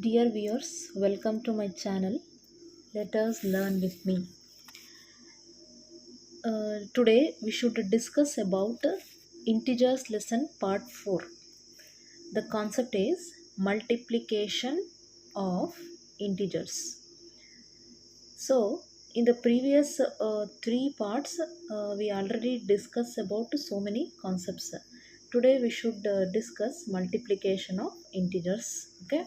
Dear viewers, welcome to my channel. Let us learn with me. Today we should discuss about integers lesson part 4. The concept is multiplication of integers. So in the previous three parts we already discussed about so many concepts. Today we should discuss multiplication of integers. Okay.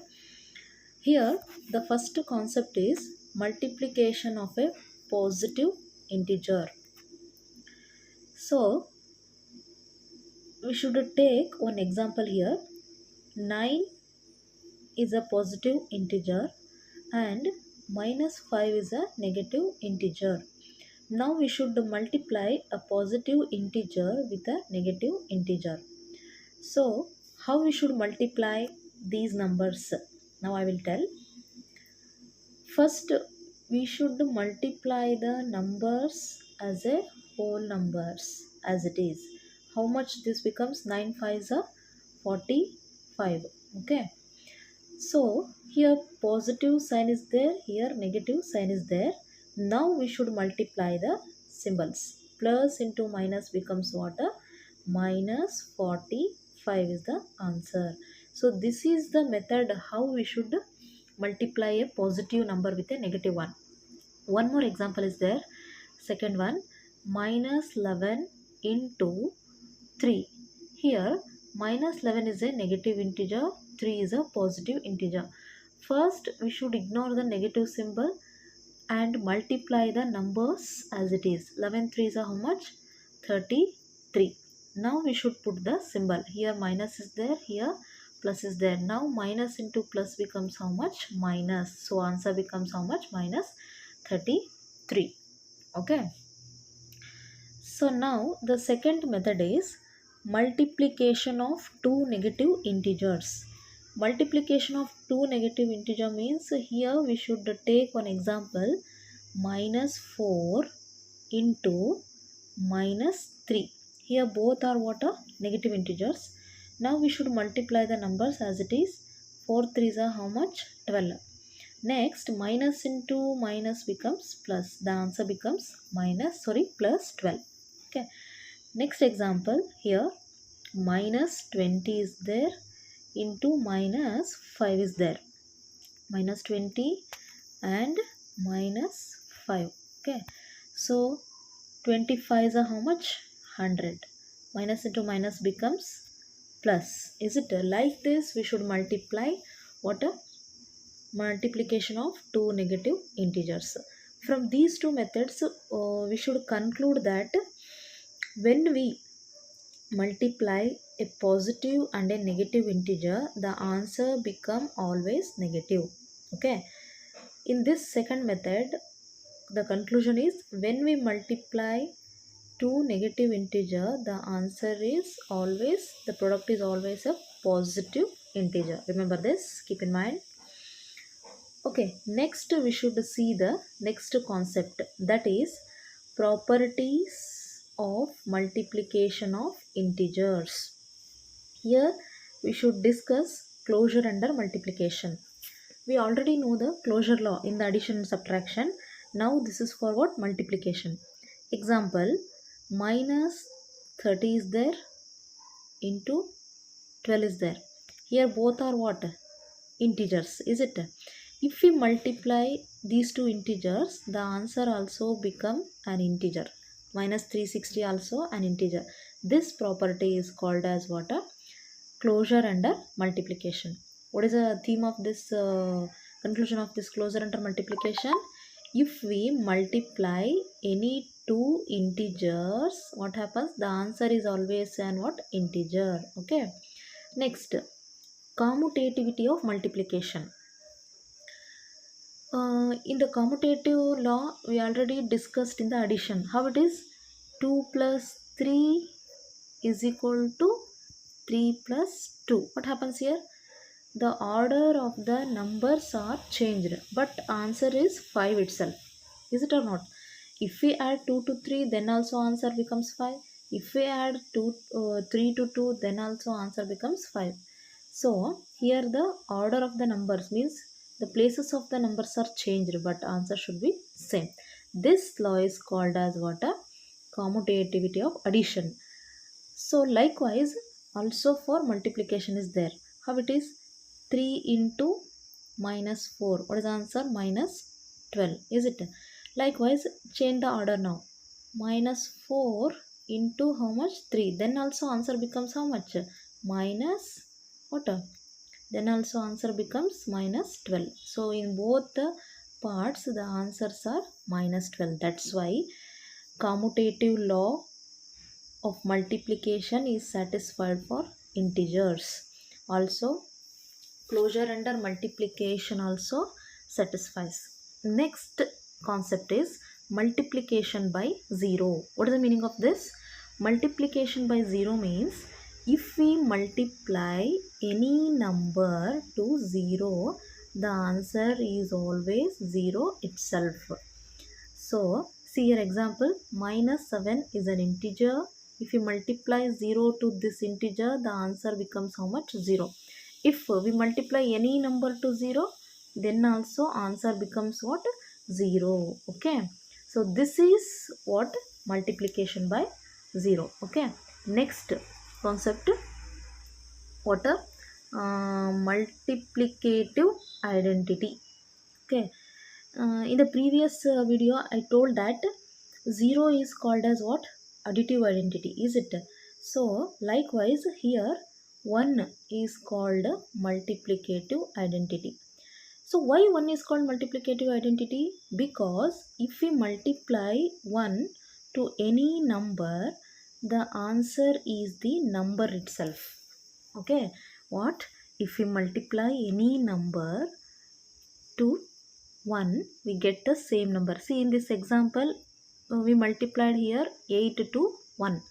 Here, the first concept is multiplication of a positive integer. So, we should take one example here. 9 is a positive integer and minus 5 is a negative integer. Now we should multiply a positive integer with a negative integer. So, how we should multiply these numbers? Now I will tell. First, we should multiply the numbers as a whole numbers as it is. How much this becomes? 9 5s are 45. Okay. So, here positive sign is there, here negative sign is there. Now we should multiply the symbols. Plus into minus becomes what? Minus 45 is the answer. So, this is the method how we should multiply a positive number with a negative one. One more example is there. Second one, minus 11 into 3. Here minus 11 is a negative integer, 3 is a positive integer. First we should ignore the negative symbol and multiply the numbers as it is. 11 3 is how much? 33. Now we should put the symbol. Here minus is there, here plus is there. Now minus into plus becomes how much? Minus. So answer becomes how much? Minus 33. Okay. So now the second method is multiplication of two negative integers. Multiplication of two negative integer means here we should take one example, minus 4 into minus 3. Here both are what are negative integers. Now we should multiply the numbers as it is. 4 3s are how much? 12. Next minus into minus becomes plus. The answer becomes plus 12. Okay. Next example here, minus 20 is there into minus 5 is there. Minus 20 and minus 5. Okay. So 25 is a how much? 100. Minus into minus becomes plus. Is it like this? We should multiply what? A multiplication of two negative integers. From these two methods, we should conclude that when we multiply a positive and a negative integer, the answer become always negative. Okay. In this second method, the conclusion is when we multiply two negative integer, the answer is always, the product is always a positive integer. Remember this, keep in mind. Okay, next we should see the next concept, that is properties of multiplication of integers. Here we should discuss closure under multiplication. We already know the closure law in the addition and subtraction. Now this is for what? Multiplication. Example, minus 30 is there into 12 is there. Here both are what? Integers, is it? If we multiply these two integers, the answer also become an integer. Minus 360 also an integer. This property is called as what? A closure under multiplication. What is the theme of this conclusion of this closure under multiplication? If we multiply any two integers, what happens? The answer is always an what? Integer. Okay. Next, commutativity of multiplication. In the commutative law, we already discussed in the addition. How it is? 2 plus 3 is equal to 3 plus 2. What happens here? The order of the numbers are changed, but answer is 5 itself. Is it or not? If we add 2 to 3, then also answer becomes 5. If we add 3 to 2, then also answer becomes 5. So here the order of the numbers means the places of the numbers are changed, but answer should be same. This law is called as what? A commutativity of addition. So likewise also for multiplication is there. How it is? 3 into minus 4. What is the answer? Minus 12. Is it? Likewise change the order now. Minus 4 into how much? 3. Then also answer becomes how much? Minus what? Then also answer becomes minus 12. So in both the parts the answers are minus 12. That's why commutative law of multiplication is satisfied for integers. Also closure under multiplication also satisfies. Next concept is multiplication by 0. What is the meaning of this? Multiplication by 0 means if we multiply any number to 0, the answer is always 0 itself. So see your example, minus 7 is an integer. If you multiply 0 to this integer, the answer becomes how much? 0. If we multiply any number to 0, then also answer becomes what? 0. Okay. So this is what? Multiplication by 0. Okay. Next concept, what? Multiplicative identity. Okay. In the previous video I told that 0 is called as what? Additive identity, is it? So likewise here 1 is called multiplicative identity. So why 1 is called multiplicative identity? Because if we multiply 1 to any number, the answer is the number itself. Okay. What? If we multiply any number to 1, we get the same number. See in this example, we multiplied here 8 to 1,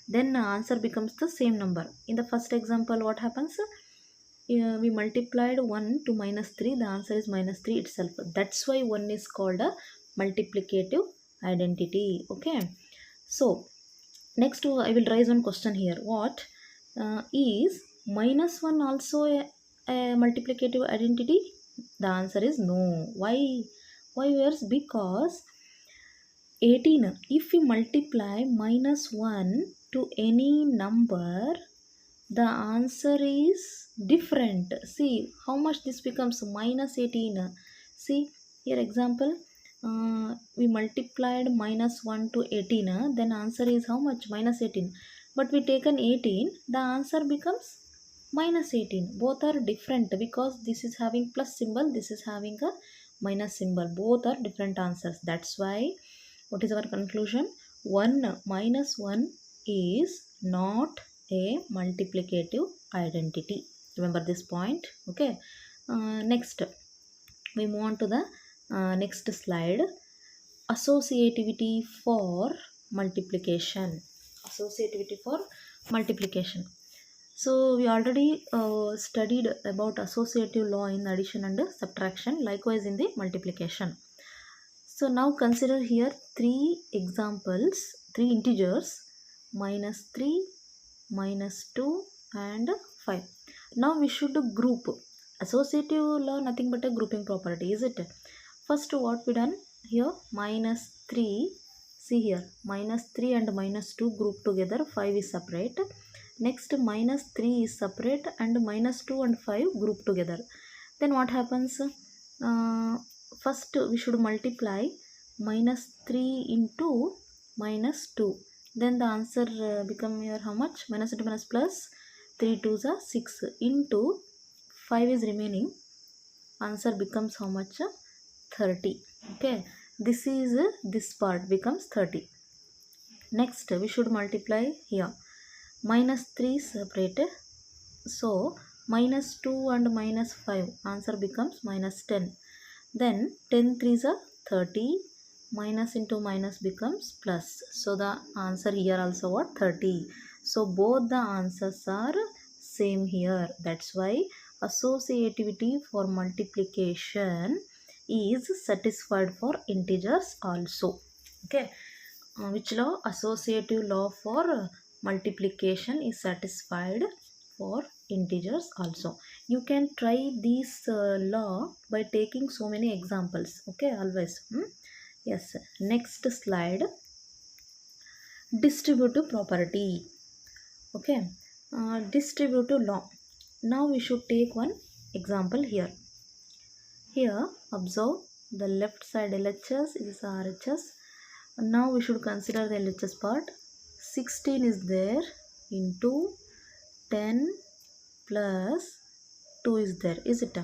then answer becomes the same number. In the first example what happens? We multiplied 1 to minus 3, the answer is minus 3 itself. That's why 1 is called a multiplicative identity. Okay. So next I will raise one question here. What is minus 1 also a multiplicative identity? The answer is no. Why? Why? Because 18, if we multiply minus 1 to any number, the answer is different. See how much this becomes? Minus 18. See here example, we multiplied minus 1 to 18, then answer is how much? Minus 18. But we taken 18, the answer becomes minus 18. Both are different because this is having plus symbol, this is having a minus symbol. Both are different answers. That's why what is our conclusion? 1 minus 1 is not a multiplicative identity. Remember this point. Okay. Next we move on to the next slide. Associativity for multiplication. Associativity for multiplication. So we already studied about associative law in addition and subtraction, likewise in the multiplication. So now consider here 3 examples, 3 integers, minus 3, minus 2 and 5. Now we should group. Associative law nothing but a grouping property, is it? First what we done here? Minus 3. See here, minus 3 and minus 2 group together, 5 is separate. Next minus 3 is separate and minus 2 and 5 group together. Then what happens? First we should multiply minus 3 into minus 2. Then the answer become here how much? Minus into minus plus, 3 2s are 6 into 5 is remaining. Answer becomes how much? 30. Okay. This is this part becomes 30. Next we should multiply here. Minus 3 separated. So minus 2 and minus 5. Answer becomes minus 10. Then 10 3s are 30. Minus into minus becomes plus. So the answer here also what? 30. So both the answers are same here. That's why associativity for multiplication is satisfied for integers also. Okay. Which law? Associative law for multiplication is satisfied for integers also. You can try this law by taking so many examples. Okay, always. Yes. Next slide. Distributive property. Okay. Distributive law. Now we should take one example here. Here, observe the left side LHS is RHS. Now we should consider the LHS part. 16 is there into 10 plus 2 is there, is it?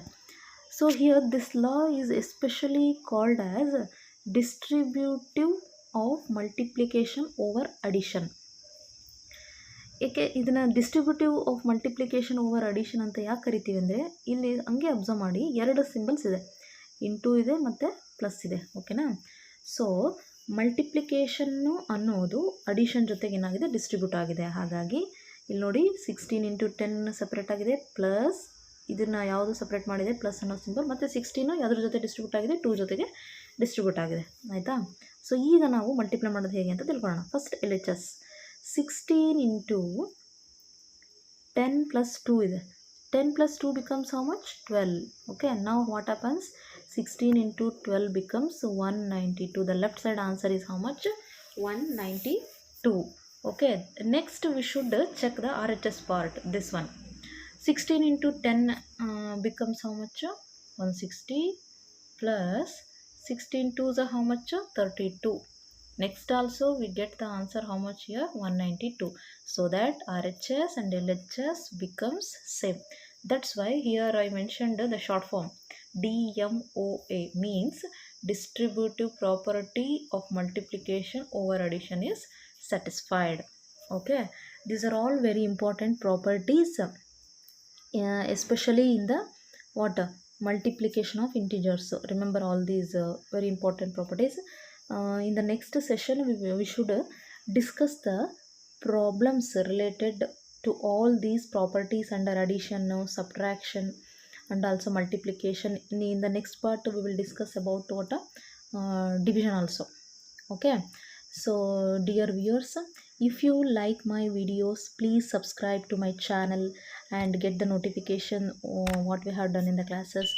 So here this law is especially called as distributive of multiplication over addition. ಏಕೆ ಇದನ್ನು distributive of multiplication over addition ಅಂತ ಯಾಕೆ ಕರಿತೀವಿ ಅಂದರೆ ಇಲ್ಲಿ ಹಂಗೆ observe ಮಾಡಿ ಎರಡು ಸಿಂಬಲ್ಸ್ ಇದೆ, ಇಂಟು ಇದೆ ಮತ್ತು ಪ್ಲಸ್ ಇದೆ. ಓಕೆನಾ? ಸೊ ಮಲ್ಟಿಪ್ಲಿಕೇಶನ್ನು ಅನ್ನೋದು ಅಡಿಷನ್ ಜೊತೆಗೆ ಏನಾಗಿದೆ, ಡಿಸ್ಟ್ರಿಬ್ಯೂಟ್ ಆಗಿದೆ. ಹಾಗಾಗಿ ಇಲ್ಲಿ ನೋಡಿ 16 ಇಂಟು 10 ಸಪ್ರೇಟ್ ಆಗಿದೆ, ಪ್ಲಸ್ ಇದನ್ನು ಯಾವುದು ಸಪ್ರೇಟ್ ಮಾಡಿದೆ, ಪ್ಲಸ್ ಅನ್ನೋ ಸಿಂಬಲ್, ಮತ್ತು 16 ಯಾವುದ್ರ ಜೊತೆ ಡಿಸ್ಟ್ರಿಬ್ಯೂಟ್ ಆಗಿದೆ, 2 ಜೊತೆಗೆ ಡಿಸ್ಟ್ರಿಬ್ಯೂಟ್ ಆಗಿದೆ. ಆಯಿತಾ? ಸೊ ಈಗ ನಾವು ಮಲ್ಟಿಪ್ಲೈ ಮಾಡೋದು ಹೇಗೆ ಅಂತ ತಿಳ್ಕೊಳ್ಳೋಣ. First LHS 16 into 10 plus 2 is 10 plus 2 becomes how much? 12. Okay, now what happens? 16 into 12 becomes 192. The left side answer is how much? 192. Okay, next we should check the RHS part, this one. 16 into 10 becomes how much? 160 plus 16 2s are how much? 32. Next also we get the answer how much here? 192. So that RHS and LHS becomes same. That's why here I mentioned the short form DMOA, means distributive property of multiplication over addition is satisfied. Okay, these are all very important properties, especially in the what? Multiplication of integers. So remember all these very important properties. In the next session we should discuss the problems related to all these properties under addition, subtraction and also multiplication. In the next part we will discuss about what division also. Okay, so dear viewers, if you like my videos, please subscribe to my channel and get the notification what we have done in the classes.